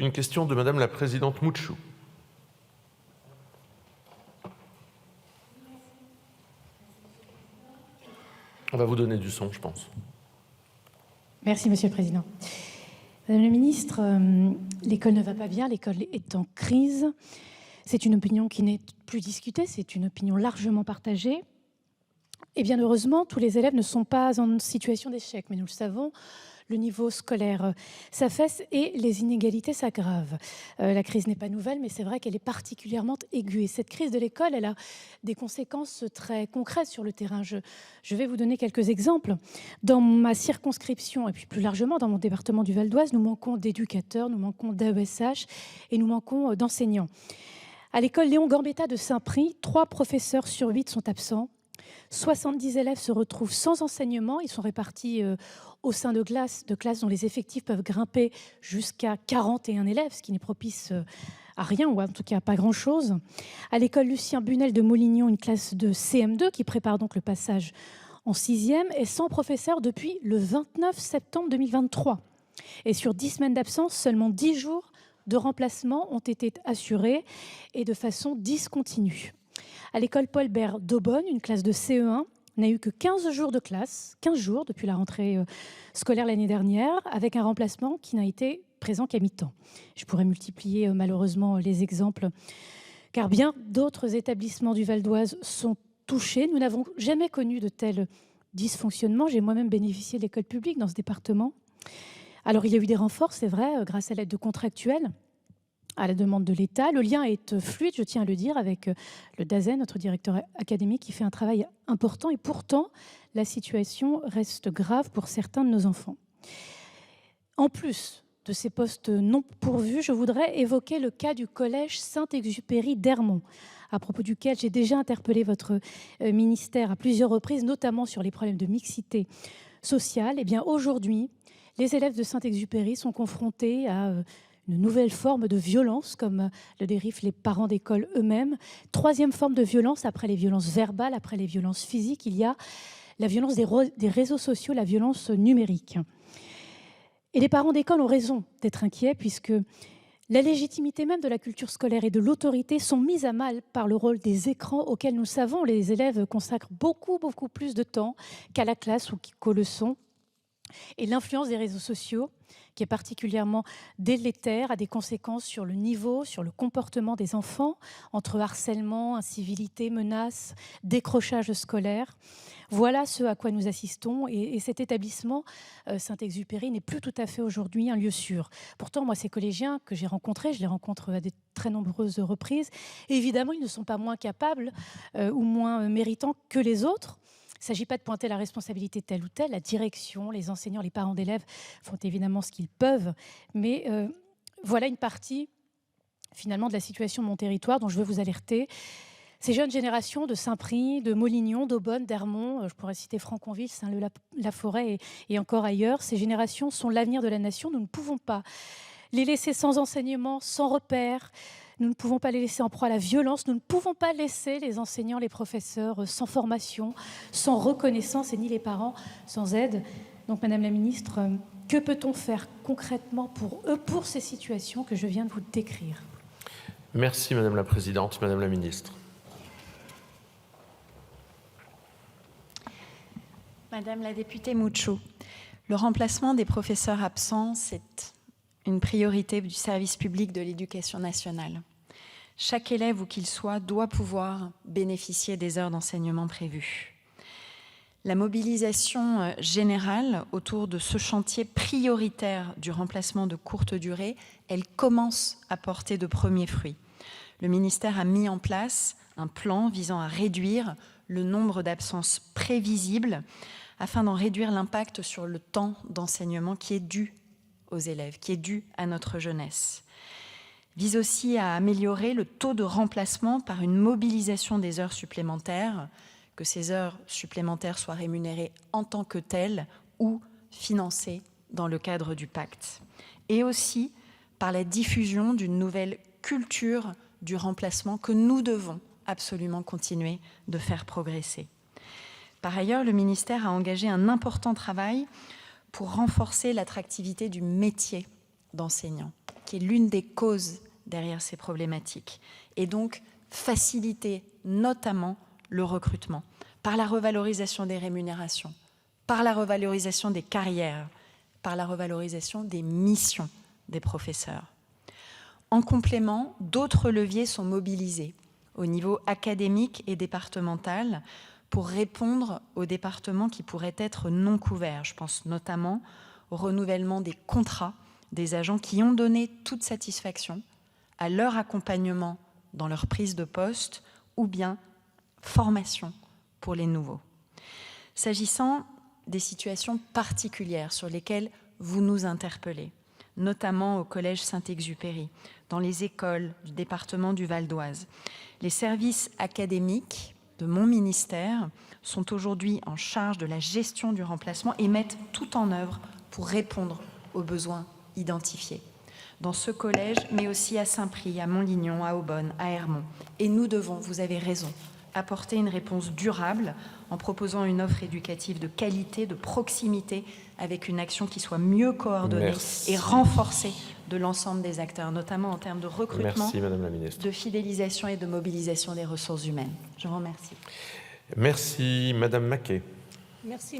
Une question de Madame la Présidente Mouchou. On va vous donner du son, je pense. Merci, Monsieur le Président. Madame la Ministre, l'école ne va pas bien, l'école est en crise. C'est une opinion qui n'est plus discutée, c'est une opinion largement partagée. Et bien heureusement, tous les élèves ne sont pas en situation d'échec, mais nous le savons, le niveau scolaire s'affaisse et les inégalités s'aggravent. La crise n'est pas nouvelle, mais c'est vrai qu'elle est particulièrement aiguë. Et cette crise de l'école, elle a des conséquences très concrètes sur le terrain. Je vais vous donner quelques exemples. Dans ma circonscription, et puis plus largement dans mon département du Val d'Oise, nous manquons d'éducateurs, nous manquons d'AESH et nous manquons d'enseignants. À l'école Léon Gambetta de Saint-Prix, 3 professeurs sur 8 sont absents. 70 élèves se retrouvent sans enseignement. Ils sont répartis au sein de classes dont les effectifs peuvent grimper jusqu'à 41 élèves, ce qui n'est propice à rien, ou en tout cas pas grand-chose. À l'école Lucien Bunel de Molignon, une classe de CM2 qui prépare donc le passage en 6e est sans professeur depuis le 29 septembre 2023. Et sur 10 semaines d'absence, seulement 10 jours de remplacement ont été assurés et de façon discontinue. À l'école Paul Bert d'Aubonne, une classe de CE1 n'a eu que 15 jours de classe, 15 jours depuis la rentrée scolaire l'année dernière, avec un remplacement qui n'a été présent qu'à mi-temps. Je pourrais multiplier malheureusement les exemples, car bien d'autres établissements du Val d'Oise sont touchés. Nous n'avons jamais connu de tels dysfonctionnements. J'ai moi-même bénéficié de l'école publique dans ce département. Alors il y a eu des renforts, c'est vrai, grâce à l'aide de contractuels, à la demande de l'État. Le lien est fluide, je tiens à le dire, avec le DAZEN, notre directeur académique, qui fait un travail important. Et pourtant, la situation reste grave pour certains de nos enfants. En plus de ces postes non pourvus, je voudrais évoquer le cas du collège Saint-Exupéry d'Ermont, à propos duquel j'ai déjà interpellé votre ministère à plusieurs reprises, notamment sur les problèmes de mixité sociale. Eh bien, aujourd'hui, les élèves de Saint-Exupéry sont confrontés à une nouvelle forme de violence, comme le dérivent les parents d'école eux-mêmes. 3e forme de violence, après les violences verbales, après les violences physiques, il y a la violence des réseaux sociaux, la violence numérique. Et les parents d'école ont raison d'être inquiets, puisque la légitimité même de la culture scolaire et de l'autorité sont mises à mal par le rôle des écrans auxquels, nous le savons, les élèves consacrent beaucoup plus de temps qu'à la classe ou qu'aux leçons. Et l'influence des réseaux sociaux, qui est particulièrement délétère, a des conséquences sur le niveau, sur le comportement des enfants, entre harcèlement, incivilité, menaces, décrochage scolaire. Voilà ce à quoi nous assistons. Et cet établissement, Saint-Exupéry, n'est plus tout à fait aujourd'hui un lieu sûr. Pourtant, moi, ces collégiens que j'ai rencontrés, je les rencontre à de très nombreuses reprises. Et évidemment, ils ne sont pas moins capables ou moins méritants que les autres. Il ne s'agit pas de pointer la responsabilité de tel ou tel. La direction, les enseignants, les parents d'élèves font évidemment ce qu'ils peuvent. Mais voilà une partie, finalement, de la situation de mon territoire dont je veux vous alerter. Ces jeunes générations de Saint-Prix, de Molignon, d'Aubonne, d'Ermont, je pourrais citer Franconville, Saint-Leu-la-Forêt et encore ailleurs, ces générations sont l'avenir de la nation. Nous ne pouvons pas les laisser sans enseignement, sans repères. Nous ne pouvons pas les laisser en proie à la violence. Nous ne pouvons pas laisser les enseignants, les professeurs sans formation, sans reconnaissance et ni les parents sans aide. Donc, Madame la Ministre, que peut-on faire concrètement pour eux, pour ces situations que je viens de vous décrire? Merci Madame la Présidente, Madame la Ministre. Madame la députée Mouchou, le remplacement des professeurs absents, c'est une priorité du service public de l'éducation nationale. Chaque élève, où qu'il soit, doit pouvoir bénéficier des heures d'enseignement prévues. La mobilisation générale autour de ce chantier prioritaire du remplacement de courte durée, elle commence à porter de premiers fruits. Le ministère a mis en place un plan visant à réduire le nombre d'absences prévisibles afin d'en réduire l'impact sur le temps d'enseignement qui est dû aux élèves, qui est dû à notre jeunesse. Vise aussi à améliorer le taux de remplacement par une mobilisation des heures supplémentaires, que ces heures supplémentaires soient rémunérées en tant que telles ou financées dans le cadre du pacte. Et aussi par la diffusion d'une nouvelle culture du remplacement que nous devons absolument continuer de faire progresser. Par ailleurs, le ministère a engagé un important travail pour renforcer l'attractivité du métier d'enseignants, qui est l'une des causes derrière ces problématiques, et donc faciliter notamment le recrutement par la revalorisation des rémunérations, par la revalorisation des carrières, par la revalorisation des missions des professeurs. En complément, d'autres leviers sont mobilisés au niveau académique et départemental pour répondre aux départements qui pourraient être non couverts. Je pense notamment au renouvellement des contrats des agents qui ont donné toute satisfaction à leur accompagnement dans leur prise de poste ou bien formation pour les nouveaux. S'agissant des situations particulières sur lesquelles vous nous interpellez, notamment au Collège Saint-Exupéry, dans les écoles du département du Val d'Oise, les services académiques de mon ministère sont aujourd'hui en charge de la gestion du remplacement et mettent tout en œuvre pour répondre aux besoins identifiés. Dans ce collège, mais aussi à Saint-Prix, à Montlignon, à Aubonne, à Hermont. Et nous devons, vous avez raison, apporter une réponse durable en proposant une offre éducative de qualité, de proximité, avec une action qui soit mieux coordonnée et renforcée de l'ensemble des acteurs, notamment en termes de recrutement, Merci, Madame la Ministre. de fidélisation et de mobilisation des ressources humaines. Je vous remercie. Merci, Madame Maquet. Merci.